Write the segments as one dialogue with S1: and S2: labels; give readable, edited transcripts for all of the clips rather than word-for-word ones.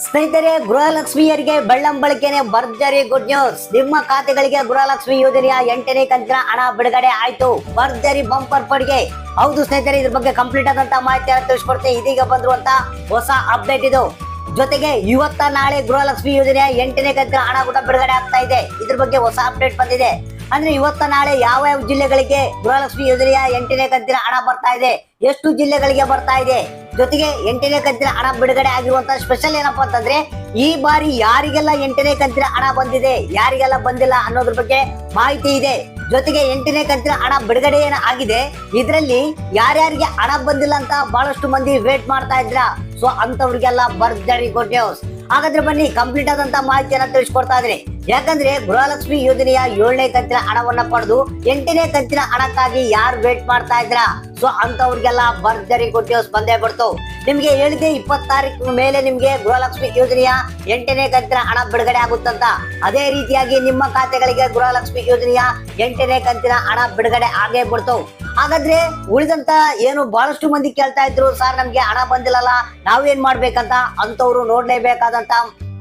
S1: ಸ್ನೇಹಿತರೆ, ಗೃಹಲಕ್ಷ್ಮಿಯರಿಗೆ ಬೆಳ್ಳಂಬಳಿಕೆನೆ ಭರ್ಜರಿ good news. ನಿಮ್ಮ ಖಾತೆಗಳಿಗೆ ಗೃಹಲಕ್ಷ್ಮಿ ಯೋಜನೆಯ 8ನೇ ಕಂತಿನ ಹಣ ಬಿಡುಗಡೆ ಆಯ್ತು. ಭರ್ಜರಿ ಬಂಪರ್ ಪಡಿಗೆ. ಹೌದು ಸ್ನೇಹಿತರೆ, ಇದ್ರ ಬಗ್ಗೆ ಕಂಪ್ಲೀಟ್ ಆದಂತ ಮಾಹಿತಿಯನ್ನು ತಿಳಿಸ್ಕೊಡ್ತೀನಿ. ಇದೀಗ ಬಂದಿರುವಂತ ಹೊಸ ಅಪ್ಡೇಟ್ ಇದು. ಜೊತೆಗೆ ಇವತ್ತ ನಾಳೆ ಗೃಹಲಕ್ಷ್ಮಿ ಯೋಜನೆಯ 8ನೇ ಕಂತಿನ ಹಣ ಕೂಡ ಬಿಡುಗಡೆ ಆಗ್ತಾ ಇದೆ. ಇದ್ರ ಬಗ್ಗೆ ಹೊಸ ಅಪ್ಡೇಟ್ ಬಂದಿದೆ. ಅಂದ್ರೆ ಇವತ್ತ ನಾಳೆ ಯಾವ ಯಾವ ಜಿಲ್ಲೆಗಳಿಗೆ ಗೃಹಲಕ್ಷ್ಮಿ ಯೋಜನೆಯ 8ನೇ ಕಂತಿನ ಹಣ ಬರ್ತಾ ಇದೆ, ಎಷ್ಟು ಜಿಲ್ಲೆಗಳಿಗೆ ಬರ್ತಾ ಇದೆ, ಜೊತೆಗೆ 8ನೇ ಕಂತಿನ ಹಣ ಬಿಡುಗಡೆ ಆಗಿರುವಂತ ಸ್ಪೆಷಲ್ ಏನಪ್ಪಾ ಅಂತಂದ್ರೆ ಈ ಬಾರಿ ಯಾರಿಗೆಲ್ಲ 8ನೇ ಕಂತಿನ ಹಣ ಬಂದಿದೆ, ಯಾರಿಗೆಲ್ಲ ಬಂದಿಲ್ಲ ಅನ್ನೋದ್ರ ಬಗ್ಗೆ ಮಾಹಿತಿ ಇದೆ. ಜೊತೆಗೆ 8ನೇ ಕಂತಿನ ಹಣ ಬಿಡುಗಡೆ ಏನ ಆಗಿದೆ, ಇದರಲ್ಲಿ ಯಾರ್ಯಾರಿಗೆ ಹಣ ಬಂದಿಲ್ಲ ಅಂತ ಬಹಳಷ್ಟು ಮಂದಿ ವೇಟ್ ಮಾಡ್ತಾ ಇದ್ರ. ಸೊ ಅಂತವ್ರಿಗೆಲ್ಲ ಭರ್ಜರಿ ಗುಡ್ ನ್ಯೂಸ್. ಹಾಗಾದ್ರೆ ಬನ್ನಿ ಕಂಪ್ಲೀಟ್ ಆದಂತ ಮಾಹಿತಿಯನ್ನ ತಿಳಿಸ್ಕೊಡ್ತಾ ಇದ್ರಿ. ಯಾಕಂದ್ರೆ ಗೃಹಲಕ್ಷ್ಮಿ ಯೋಜನೆಯ 7ನೇ ಕಂತಿನ ಹಣವನ್ನ ಪಡೆದು 8ನೇ ಕಂತಿನ ಹಣಕ್ಕಾಗಿ ಯಾರು ವೇಟ್ ಮಾಡ್ತಾ ಇದ್ರ, ಸೊ ಅಂತವ್ರಿಗೆಲ್ಲ ಭರ್ಜರಿ ಗುಡ್ ನ್ಯೂಸ್ ಬಂದೇ ಬಿಡ್ತು. ನಿಮ್ಗೆ ಹೇಳಿದೆ 20 ತಾರೀಕು ಮೇಲೆ ನಿಮ್ಗೆ ಗೃಹಲಕ್ಷ್ಮಿ ಯೋಜನೆಯ 8ನೇ ಕಂತಿನ ಹಣ ಬಿಡುಗಡೆ ಆಗುತ್ತಂತ. ಅದೇ ರೀತಿಯಾಗಿ ನಿಮ್ಮ ಖಾತೆಗಳಿಗೆ ಗೃಹಲಕ್ಷ್ಮಿ ಯೋಜನೆಯ 8ನೇ ಕಂತಿನ ಹಣ ಬಿಡುಗಡೆ ಆಗೇ ಬಿಡ್ತು. ಹಾಗಾದ್ರೆ ಉಳಿದಂತ ಏನು ಬಹಳಷ್ಟು ಮಂದಿ ಕೇಳ್ತಾ ಇದ್ರು, ಸರ್ ನಮ್ಗೆ ಹಣ ಬಂದಿಲ್ಲಲ್ಲ ನಾವೇನ್ ಮಾಡ್ಬೇಕಂತ. ಅಂತವ್ರು ನೋಡ್ಲೇಬೇಕಾದಂತ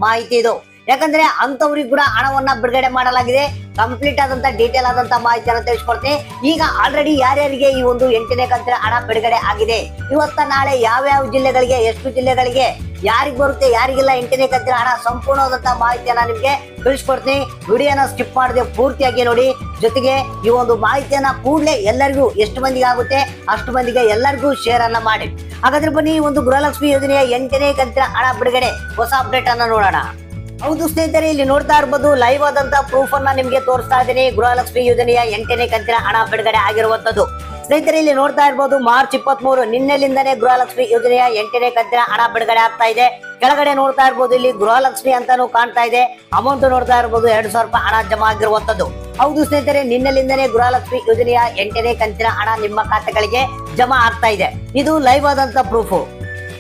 S1: ಮಾಹಿತಿ ಇದು. ಯಾಕಂದ್ರೆ ಅಂತವ್ರಿಗೆ ಕೂಡ ಹಣವನ್ನ ಬಿಡುಗಡೆ ಮಾಡಲಾಗಿದೆ. ಕಂಪ್ಲೀಟ್ ಆದಂತ ಡೀಟೇಲ್ ಆದಂತ ಮಾಹಿತಿಯನ್ನು ತಿಳಿಸ್ಕೊಡ್ತೀನಿ. ಈಗ ಆಲ್ರೆಡಿ ಯಾರ್ಯಾರಿಗೆ ಈ ಒಂದು 8ನೇ ಕಂತಿನ ಹಣ ಬಿಡುಗಡೆ ಆಗಿದೆ, ಇವತ್ತ ನಾಳೆ ಯಾವ ಜಿಲ್ಲೆಗಳಿಗೆ, ಎಷ್ಟು ಜಿಲ್ಲೆಗಳಿಗೆ, ಯಾರಿಗ್ ಬರುತ್ತೆ ಯಾರಿಗೆಲ್ಲ 8ನೇ ಕಂತಿನ ಹಣ ಸಂಪೂರ್ಣವಾದಂತ ಮಾಹಿತಿಯನ್ನ ನಿಮ್ಗೆ ತಿಳಿಸ್ಕೊಡ್ತೀನಿ. ವಿಡಿಯೋನ ಸ್ಕಿಪ್ ಮಾಡದೆ ಪೂರ್ತಿಯಾಗಿ ನೋಡಿ. ಜೊತೆಗೆ ಈ ಒಂದು ಮಾಹಿತಿಯನ್ನ ಕೂಡಲೇ ಎಲ್ಲರಿಗೂ ಎಷ್ಟು ಮಂದಿಗೆ ಆಗುತ್ತೆ ಅಷ್ಟು ಮಂದಿಗೆ ಎಲ್ಲರಿಗೂ ಶೇರ್ ಅನ್ನ ಮಾಡಿ. ಹಾಗಾದ್ರೆ ಬನ್ನಿ ಈ ಒಂದು ಗೃಹಲಕ್ಷ್ಮಿ ಯೋಜನೆಯ 8ನೇ ಕಂತಿನ ಹಣ ಬಿಡುಗಡೆ ಹೊಸ ಅಪ್ಡೇಟ್ ಅನ್ನ ನೋಡೋಣ. ಹೌದು ಸ್ನೇಹಿತರೆ, ಇಲ್ಲಿ ನೋಡ್ತಾ ಇರ್ಬೋದು ಲೈವ್ ಆದಂತ ಪ್ರೂಫ್ ಅನ್ನ ನಿಮ್ಗೆ ತೋರಿಸ್ತಾ ಇದ್ದೀನಿ. ಗೃಹಲಕ್ಷ್ಮಿ ಯೋಜನೆಯ 8ನೇ ಕಂತಿನ ಹಣ ಬಿಡುಗಡೆ ಆಗಿರುವಂತದ್ದು. ಸ್ನೇಹಿತರೆ, ಇಲ್ಲಿ ನೋಡ್ತಾ ಇರ್ಬೋದು ಮಾರ್ಚ್ 23 ನಿನ್ನೆಲಿಂದನೇ ಗೃಹಲಕ್ಷ್ಮಿ ಯೋಜನೆಯ 8ನೇ ಕಂತಿನ ಹಣ ಬಿಡುಗಡೆ ಆಗ್ತಾ ಇದೆ. ಕೆಳಗಡೆ ನೋಡ್ತಾ ಇರ್ಬೋದು ಇಲ್ಲಿ ಗೃಹಲಕ್ಷ್ಮಿ ಅಂತಾನು ಕಾಣ್ತಾ ಇದೆ. ಅಮೌಂಟ್ ನೋಡ್ತಾ ಇರ್ಬೋದು 2,000 ರೂಪಾಯಿ ಹಣ ಜಮಾ ಆಗಿರುವಂತದ್ದು. ಹೌದು ಸ್ನೇಹಿತರೆ, ನಿನ್ನೆಲಿಂದನೇ ಗೃಹಲಕ್ಷ್ಮಿ ಯೋಜನೆಯ 8ನೇ ಕಂತಿನ ಹಣ ನಿಮ್ಮ ಖಾತೆಗಳಿಗೆ ಜಮಾ ಆಗ್ತಾ ಇದೆ. ಇದು ಲೈವ್ ಆದಂತ ಪ್ರೂಫ್.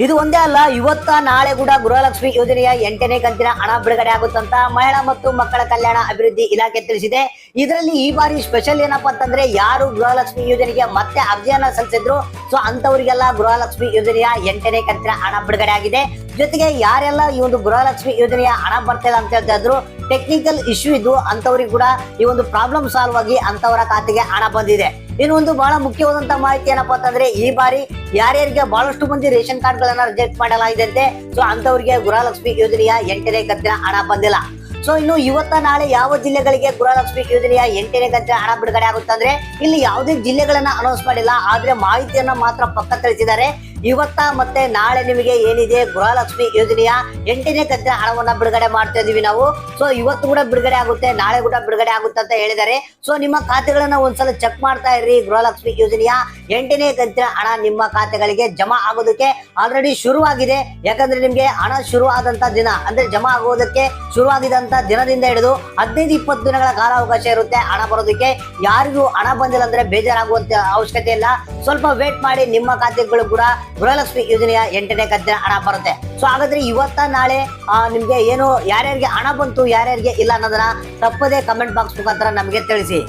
S1: ಇದು ಒಂದೇ ಅಲ್ಲ, ಇವತ್ತ ನಾಳೆ ಕೂಡ ಗೃಹಲಕ್ಷ್ಮಿ ಯೋಜನೆಯ 8ನೇ ಕಂತಿನ ಹಣ ಬಿಡುಗಡೆ ಆಗುತ್ತಂತ ಮಹಿಳಾ ಮತ್ತು ಮಕ್ಕಳ ಕಲ್ಯಾಣ ಅಭಿವೃದ್ಧಿ ಇಲಾಖೆ ತಿಳಿಸಿದೆ. ಇದರಲ್ಲಿ ಈ ಬಾರಿ ಸ್ಪೆಷಲ್ ಏನಪ್ಪಾ ಅಂತಂದ್ರೆ ಯಾರು ಗೃಹಲಕ್ಷ್ಮಿ ಯೋಜನೆಗೆ ಮತ್ತೆ ಅರ್ಜಿಯನ್ನ ಸಲ್ಲಿಸಿದ್ರು, ಸೊ ಅಂತವರಿಗೆಲ್ಲ ಗೃಹಲಕ್ಷ್ಮಿ ಯೋಜನೆಯ 8ನೇ ಕಂತಿನ ಹಣ ಬಿಡುಗಡೆ ಆಗಿದೆ. ಜೊತೆಗೆ ಯಾರೆಲ್ಲ ಈ ಒಂದು ಗೃಹಲಕ್ಷ್ಮಿ ಯೋಜನೆಯ ಹಣ ಬರ್ತಿಲ್ಲ ಅಂತ ಹೇಳ್ತಾ ಇದ್ರು, ಟೆಕ್ನಿಕಲ್ ಇಶ್ಯೂ ಇದ್ದು ಅಂತವ್ರಿಗೆ ಕೂಡ ಈ ಒಂದು ಪ್ರಾಬ್ಲಮ್ ಸಾಲ್ವ್ ಆಗಿ ಅಂತವರ ಖಾತೆಗೆ ಹಣ ಬಂದಿದೆ. ಇನ್ನೊಂದು ಬಹಳ ಮುಖ್ಯವಾದಂತ ಮಾಹಿತಿ ಏನಪ್ಪಾ ಅಂತಂದ್ರೆ ಈ ಬಾರಿ ಯಾರ್ಯಾರಿಗೆ ಬಹಳಷ್ಟು ಮಂದಿ ರೇಷನ್ ಕಾರ್ಡ್ ಗಳನ್ನ ರಿಜೆಕ್ಟ್ ಮಾಡಲಾಗಿದೆ ಅಂತೆ. ಸೊ ಅಂತವರಿಗೆ ಗೃಹಲಕ್ಷ್ಮಿ ಯೋಜನೆಯ 8ನೇ ಕಂತಿನ ಹಣ ಬಂದಿಲ್ಲ. ಸೊ ಇನ್ನು ಇವತ್ತ ನಾಳೆ ಯಾವ ಜಿಲ್ಲೆಗಳಿಗೆ ಗೃಹಲಕ್ಷ್ಮಿ ಯೋಜನೆಯ 8ನೇ ಕಂತಿನ ಹಣ ಬಿಡುಗಡೆ ಆಗುತ್ತೆ ಅಂದ್ರೆ ಇಲ್ಲಿ ಯಾವುದೇ ಜಿಲ್ಲೆಗಳನ್ನ ಅನೌನ್ಸ್ ಮಾಡಿಲ್ಲ, ಆದ್ರೆ ಮಾಹಿತಿಯನ್ನ ಮಾತ್ರ ಪಕ್ಕ ತಿಳಿಸಿದ್ದಾರೆ. ಇವತ್ತ ಮತ್ತೆ ನಾಳೆ ನಿಮಗೆ ಏನಿದೆ ಗೃಹಲಕ್ಷ್ಮಿ ಯೋಜನೆಯ 8ನೇ ಕಂತಿನ ಹಣವನ್ನ ಬಿಡುಗಡೆ ಮಾಡ್ತಾ ಇದೀವಿ ನಾವು. ಸೊ ಇವತ್ತು ಕೂಡ ಬಿಡುಗಡೆ ಆಗುತ್ತೆ, ನಾಳೆ ಕೂಡ ಬಿಡುಗಡೆ ಆಗುತ್ತೆ ಅಂತ ಹೇಳಿದ್ದಾರೆ. ಸೊ ನಿಮ್ಮ ಖಾತೆಗಳನ್ನ ಒಂದ್ಸಲ ಚೆಕ್ ಮಾಡ್ತಾ ಇರ್ರಿ. ಗೃಹಲಕ್ಷ್ಮಿ ಯೋಜನೆಯ 8ನೇ ಕಂತಿನ ಹಣ ನಿಮ್ಮ ಖಾತೆಗಳಿಗೆ ಜಮಾ ಆಗೋದಕ್ಕೆ ಆಲ್ರೆಡಿ ಶುರುವಾಗಿದೆ. ಯಾಕಂದ್ರೆ ನಿಮ್ಗೆ ಹಣ ಶುರು ಆದಂತ ದಿನ ಅಂದ್ರೆ ಜಮಾ ಆಗೋದಕ್ಕೆ ಶುರುವಾಗಿದಂತ ದಿನದಿಂದ ಹಿಡಿದು 15-20 ದಿನಗಳ ಕಾಲಾವಕಾಶ ಇರುತ್ತೆ ಹಣ ಬರೋದಕ್ಕೆ. ಯಾರಿಗೂ ಹಣ ಬಂದಿಲ್ಲ ಅಂದ್ರೆ ಬೇಜಾರಾಗುವಂತ ಅವಶ್ಯಕತೆ ಇಲ್ಲ. ಸ್ವಲ್ಪ ವೇಟ್ ಮಾಡಿ, ನಿಮ್ಮ ಖಾತೆಗಳು ಕೂಡ ಗೃಹಲಕ್ಷ್ಮಿ ಯೋಜನೆಯ 8ನೇ ಕಂತಿನ ಹಣ ಬರುತ್ತೆ. ಸೊ ಹಾಗಾದ್ರೆ ಇವತ್ತ ನಾಳೆ ನಿಮ್ಗೆ ಏನು ಯಾರ್ಯಾರಿಗೆ ಹಣ ಬಂತು ಯಾರ್ಯಾರಿಗೆ ಇಲ್ಲ ಅನ್ನೋದನ್ನ ತಪ್ಪದೇ ಕಮೆಂಟ್ ಬಾಕ್ಸ್ ಮುಖಾಂತರ ನಮಗೆ ತಿಳಿಸಿ.